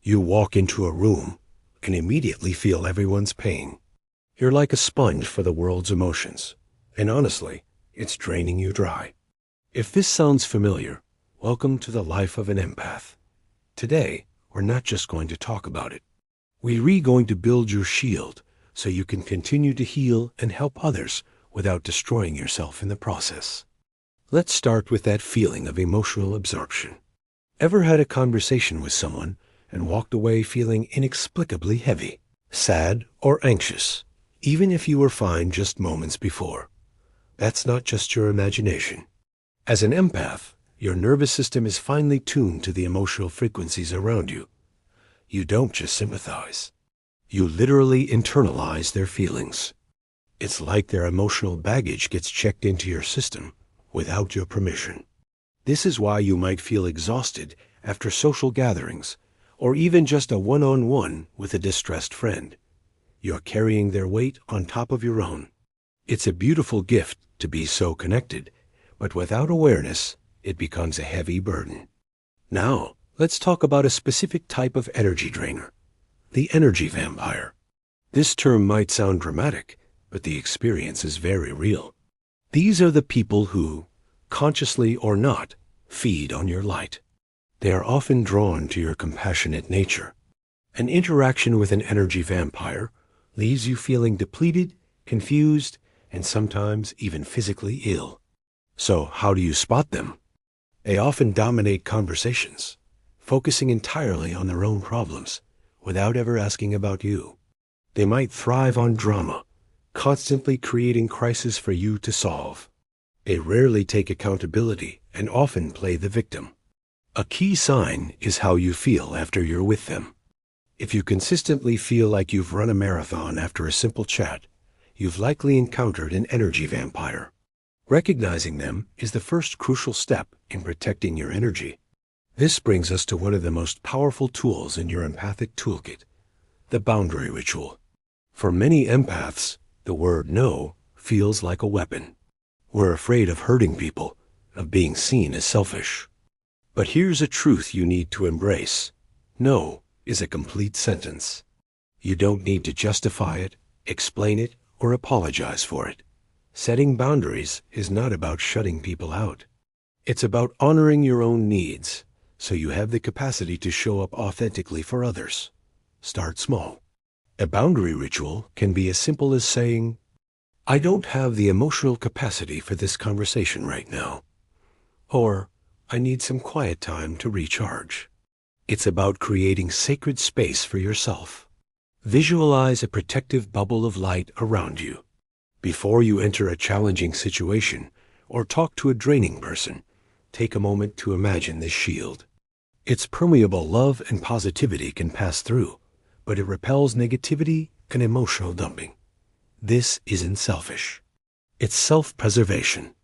You walk into a room and immediately feel everyone's pain. You're like a sponge for the world's emotions, and honestly, it's draining you dry. If this sounds familiar, welcome to the life of an empath. Today, we're not just going to talk about it. We're going to build your shield so you can continue to heal and help others without destroying yourself in the process. Let's start with that feeling of emotional absorption. Ever had a conversation with someone and walked away feeling inexplicably heavy, sad, or anxious, even if you were fine just moments before? That's not just your imagination. As an empath, your nervous system is finely tuned to the emotional frequencies around you. You don't just sympathize. You literally internalize their feelings. It's like their emotional baggage gets checked into your system without your permission. This is why you might feel exhausted after social gatherings, or even just a one-on-one with a distressed friend. You're carrying their weight on top of your own. It's a beautiful gift to be so connected, but without awareness, it becomes a heavy burden. Now, let's talk about a specific type of energy drainer, the energy vampire. This term might sound dramatic, but the experience is very real. These are the people who, consciously or not, feed on your light. They are often drawn to your compassionate nature. An interaction with an energy vampire leaves you feeling depleted, confused, and sometimes even physically ill. So how do you spot them? They often dominate conversations, focusing entirely on their own problems without ever asking about you. They might thrive on drama, constantly creating crises for you to solve. They rarely take accountability and often play the victim. A key sign is how you feel after you're with them. If you consistently feel like you've run a marathon after a simple chat, you've likely encountered an energy vampire. Recognizing them is the first crucial step in protecting your energy. This brings us to one of the most powerful tools in your empathic toolkit, the boundary ritual. For many empaths, the word no feels like a weapon. We're afraid of hurting people, of being seen as selfish. But here's a truth you need to embrace. No is a complete sentence. You don't need to justify it, explain it, or apologize for it. Setting boundaries is not about shutting people out. It's about honoring your own needs, so you have the capacity to show up authentically for others. Start small. A boundary ritual can be as simple as saying, "I don't have the emotional capacity for this conversation right now," or "I need some quiet time to recharge." It's about creating sacred space for yourself. Visualize a protective bubble of light around you. Before you enter a challenging situation or talk to a draining person, take a moment to imagine this shield. Its permeable love and positivity can pass through, but it repels negativity and emotional dumping. This isn't selfish. It's self-preservation.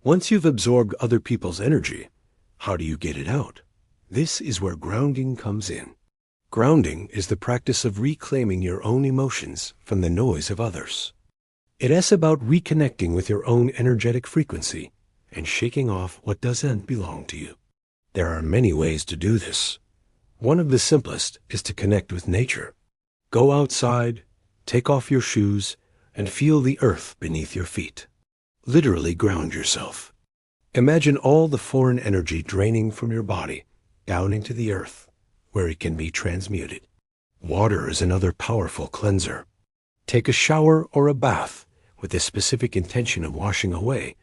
Once you've absorbed other people's energy, how do you get it out? This is where grounding comes in. Grounding is the practice of reclaiming your own emotions from the noise of others. It is about reconnecting with your own energetic frequency and shaking off what doesn't belong to you. There are many ways to do this. One of the simplest is to connect with nature. Go outside, take off your shoes, and feel the earth beneath your feet. Literally ground yourself. Imagine all the foreign energy draining from your body down into the earth, where it can be transmuted. Water is another powerful cleanser. Take a shower or a bath with the specific intention of washing away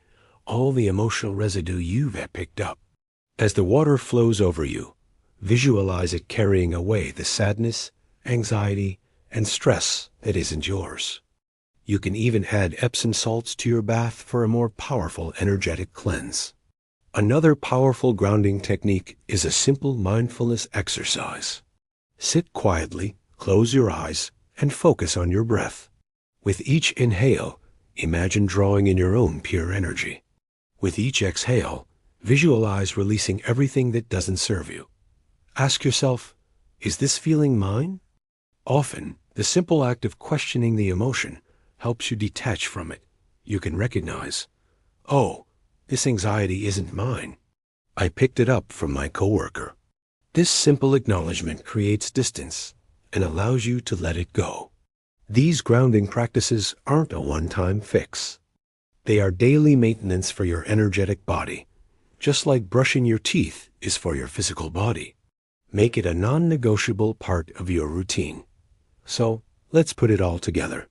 all the emotional residue you've picked up. As the water flows over you, visualize it carrying away the sadness, anxiety, and stress that isn't yours. You can even add Epsom salts to your bath for a more powerful energetic cleanse. Another powerful grounding technique is a simple mindfulness exercise. Sit quietly, close your eyes, and focus on your breath. With each inhale, imagine drawing in your own pure energy. With each exhale, visualize releasing everything that doesn't serve you. Ask yourself, is this feeling mine? Often, the simple act of questioning the emotion helps you detach from it. You can recognize, oh, this anxiety isn't mine. I picked it up from my coworker. This simple acknowledgement creates distance and allows you to let it go. These grounding practices aren't a one-time fix. They are daily maintenance for your energetic body, just like brushing your teeth is for your physical body. Make it a non-negotiable part of your routine. So, let's put it all together.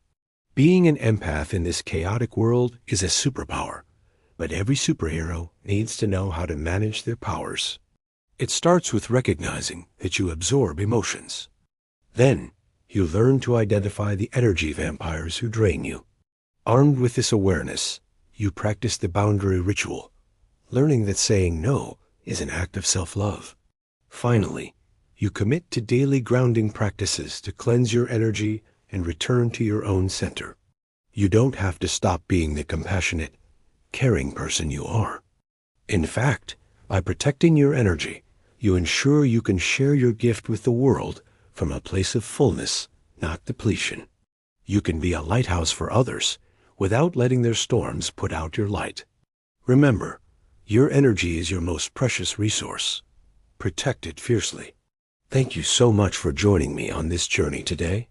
Being an empath in this chaotic world is a superpower, but every superhero needs to know how to manage their powers. It starts with recognizing that you absorb emotions. Then, you learn to identify the energy vampires who drain you. Armed with this awareness, you practice the boundary ritual, learning that saying no is an act of self-love. Finally, you commit to daily grounding practices to cleanse your energy and return to your own center. You don't have to stop being the compassionate, caring person you are. In fact, by protecting your energy, you ensure you can share your gift with the world from a place of fullness, not depletion. You can be a lighthouse for others without letting their storms put out your light. Remember, your energy is your most precious resource. Protect it fiercely. Thank you so much for joining me on this journey today.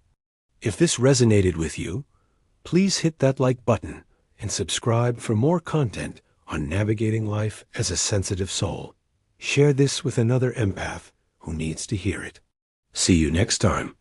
If this resonated with you, please hit that like button and subscribe for more content on navigating life as a sensitive soul. Share this with another empath who needs to hear it. See you next time.